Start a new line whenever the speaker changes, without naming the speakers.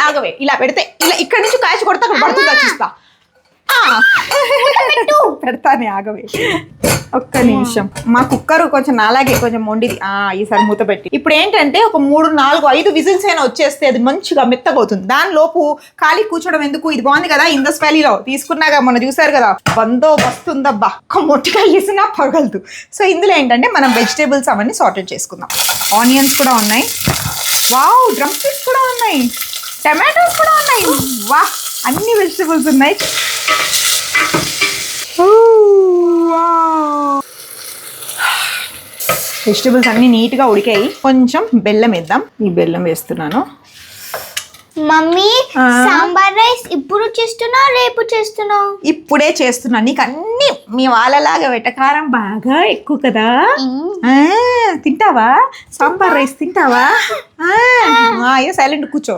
ఆగవే, ఇలా పెడితే ఇలా ఇక్కడ నుంచి కాయచి కొడితే అక్కడ పడుతుందా చూస్తా. పెడతానే, ఆగవే ఒక్క నిమిషం. మా కుక్కర్ కొంచెం నాలాగే కొంచెం మొండిది. ఈసారి మూత పెట్టి ఇప్పుడు ఏంటంటే ఒక 3, 4, 5 విజిల్స్ అయినా వచ్చేస్తే అది మంచిగా మెత్తగవుతుంది. దాని లోపు ఖాళీ కూర్చోడం ఎందుకు, ఇది బాగుంది కదా ఇందస్ వ్యాలీలో తీసుకున్నాగా మొన్న చూసారు కదా, బందోబస్తు ఉందబ్బా, ఒక్క మొట్టిగా వేసినా పగలదు. సో ఇందులో ఏంటంటే మనం వెజిటేబుల్స్ అవన్నీ సార్టెడ్ చేసుకుందాం. ఆనియన్స్ కూడా ఉన్నాయి, వావ్, డ్రమ్ స్టిక్స్ కూడా ఉన్నాయి, టమాటోస్ కూడా ఉన్నాయి, వా అన్ని వెజిటేబుల్స్ ఉన్నాయి. వెజిటేబుల్స్ అన్ని నీట్గా ఉడికాయి. కొంచెం బెల్లం వేద్దాం. ఈ బెల్లం వేస్తున్నాను.
మమ్మీ సాంబార్ రైస్ ఇప్పుడు చేస్తున్నావు రేపు చేస్తున్నావు?
ఇప్పుడే చేస్తున్నా. నీకు అన్ని మీ వాళ్ళలాగా వెటకారం బాగా ఎక్కువ కదా. తింటావా సాంబార్ రైస్? తింటావా? అయ్యో సైలెంట్ కూర్చో.